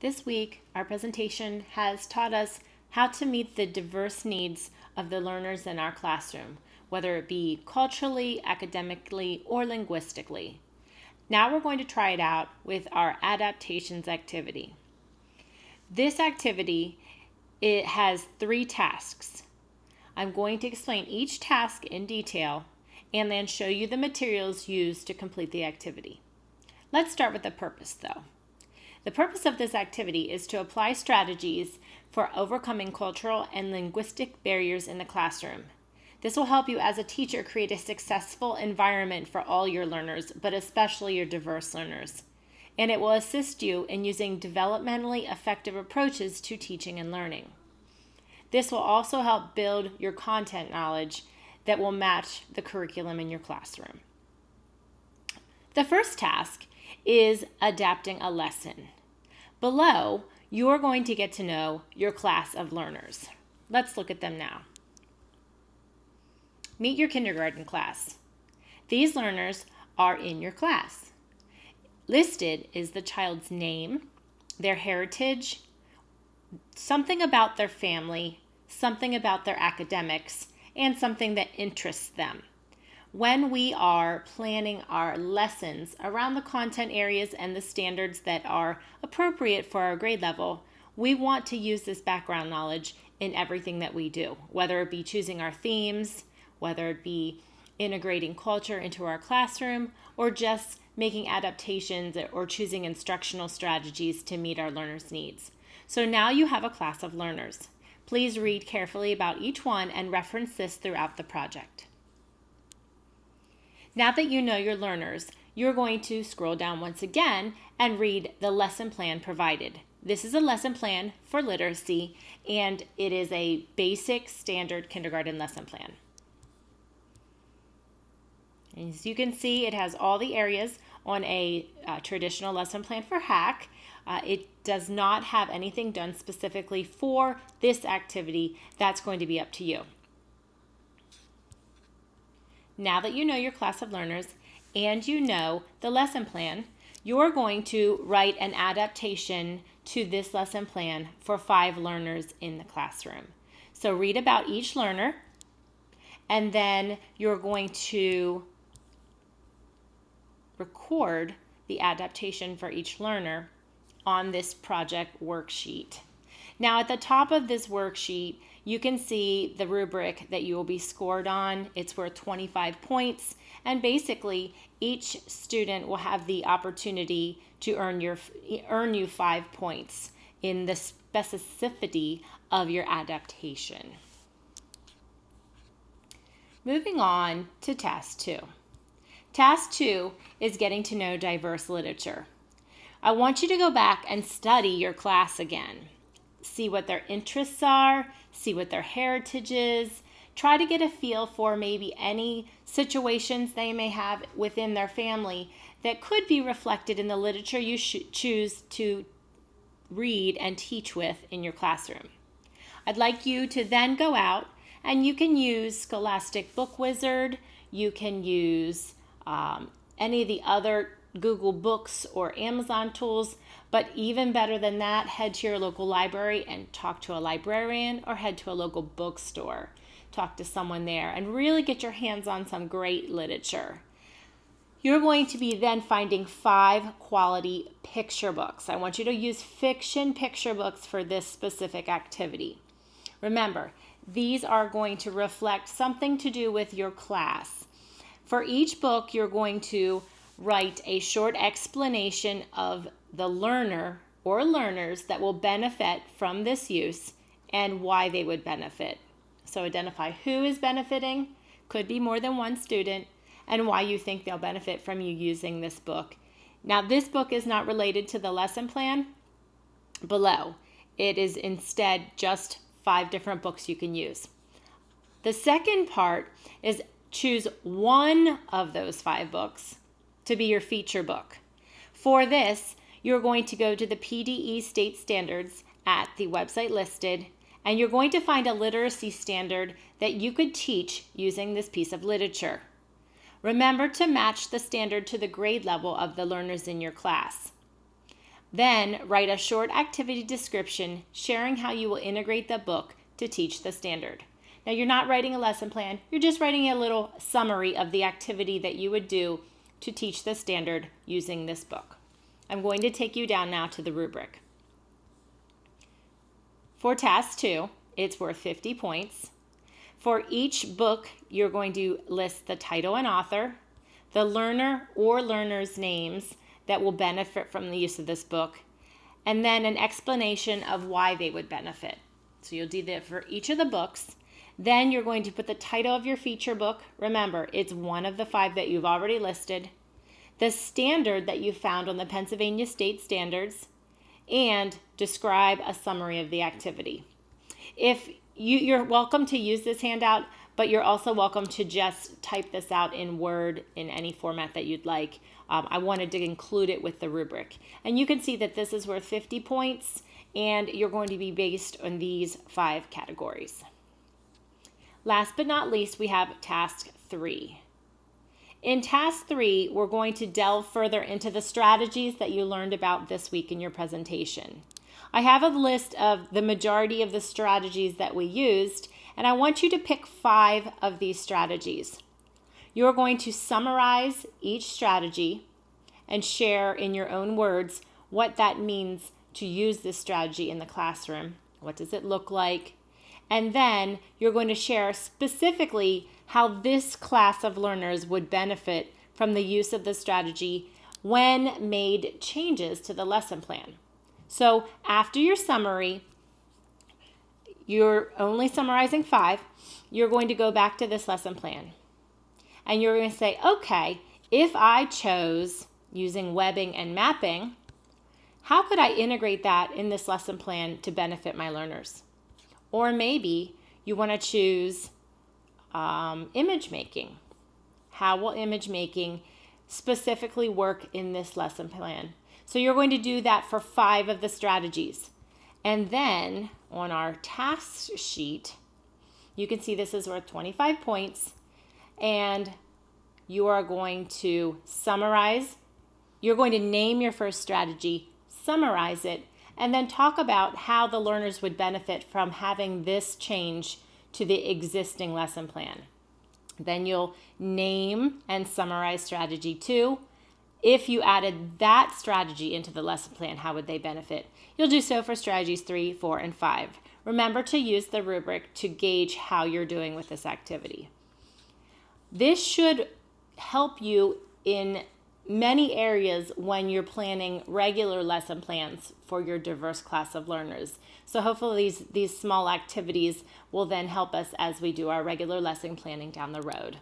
This week, our presentation has taught us how to meet the diverse needs of the learners in our classroom, whether it be culturally, academically, or linguistically. Now we're going to try it out with our adaptations activity. This activity, it has 3 tasks. I'm going to explain each task in detail and then show you the materials used to complete the activity. Let's start with the purpose though. The purpose of this activity is to apply strategies for overcoming cultural and linguistic barriers in the classroom. This will help you as a teacher create a successful environment for all your learners, but especially your diverse learners. And it will assist you in using developmentally effective approaches to teaching and learning. This will also help build your content knowledge that will match the curriculum in your classroom. The first task is adapting a lesson. Below, you are going to get to know your class of learners. Let's look at them now. Meet your kindergarten class. These learners are in your class. Listed is the child's name, their heritage, something about their family, something about their academics, and something that interests them. When we are planning our lessons around the content areas and the standards that are appropriate for our grade level, we want to use this background knowledge in everything that we do, whether it be choosing our themes, whether it be integrating culture into our classroom, or just making adaptations or choosing instructional strategies to meet our learners' needs. So now you have a class of learners. Please read carefully about each one and reference this throughout the project. Now that you know your learners, you're going to scroll down once again and read the lesson plan provided. This is a lesson plan for literacy, and it is a basic standard kindergarten lesson plan. As you can see, it has all the areas on a traditional lesson plan for HAC. It does not have anything done specifically for this activity. That's going to be up to you. Now that you know your class of learners and you know the lesson plan, you're going to write an adaptation to this lesson plan for 5 learners in the classroom. So read about each learner, and then you're going to record the adaptation for each learner on this project worksheet. Now at the top of this worksheet, you can see the rubric that you will be scored on. It's worth 25 points, and basically each student will have the opportunity to earn you 5 points in the specificity of your adaptation. Moving on to Task 2. Task 2 is getting to know diverse literature. I want you to go back and study your class again. See what their interests are, see what their heritage is, try to get a feel for maybe any situations they may have within their family that could be reflected in the literature you choose to read and teach with in your classroom. I'd like you to then go out and you can use Scholastic Book Wizard, you can use any of the other Google Books or Amazon tools, but even better than that, head to your local library and talk to a librarian, or head to a local bookstore, talk to someone there, and really get your hands on some great literature. You're going to be then finding 5 quality picture books. I want you to use fiction picture books for this specific activity. Remember, these are going to reflect something to do with your class. For each book, you're going to write a short explanation of the learner or learners that will benefit from this use and why they would benefit. So identify who is benefiting, could be more than one student, and why you think they'll benefit from you using this book. Now, this book is not related to the lesson plan below. It is instead just 5 different books you can use. The second part is choose one of those 5 books to be your feature book. For this, you're going to go to the PDE state standards at the website listed, and you're going to find a literacy standard that you could teach using this piece of literature. Remember to match the standard to the grade level of the learners in your class. Then write a short activity description sharing how you will integrate the book to teach the standard. Now you're not writing a lesson plan, you're just writing a little summary of the activity that you would do to teach the standard using this book. I'm going to take you down now to the rubric. For task 2, it's worth 50 points. For each book, you're going to list the title and author, the learner or learners' names that will benefit from the use of this book, and then an explanation of why they would benefit. So you'll do that for each of the books. Then you're going to put the title of your feature book. Remember, it's one of the 5 that you've already listed, the standard that you found on the Pennsylvania State Standards, and describe a summary of the activity. If you're welcome to use this handout, but you're also welcome to just type this out in Word in any format that you'd like. I wanted to include it with the rubric. And you can see that this is worth 50 points, and you're going to be based on these 5 categories. Last but not least, we have task 3. In task 3, we're going to delve further into the strategies that you learned about this week in your presentation. I have a list of the majority of the strategies that we used, and I want you to pick 5 of these strategies. You're going to summarize each strategy and share in your own words what that means to use this strategy in the classroom. What does it look like? And then you're going to share specifically how this class of learners would benefit from the use of the strategy when made changes to the lesson plan. So after your summary, you're only summarizing 5, you're going to go back to this lesson plan. And you're going to say, okay, if I chose using webbing and mapping, how could I integrate that in this lesson plan to benefit my learners? Or maybe you want to choose image making. How will image making specifically work in this lesson plan? So you're going to do that for 5 of the strategies. And then on our task sheet, you can see this is worth 25 points. And you are going to summarize. You're going to name your first strategy, summarize it, and then talk about how the learners would benefit from having this change to the existing lesson plan. Then you'll name and summarize strategy 2. If you added that strategy into the lesson plan, how would they benefit? You'll do so for strategies 3, 4, and 5. Remember to use the rubric to gauge how you're doing with this activity. This should help you in many areas when you're planning regular lesson plans for your diverse class of learners. So hopefully these small activities will then help us as we do our regular lesson planning down the road.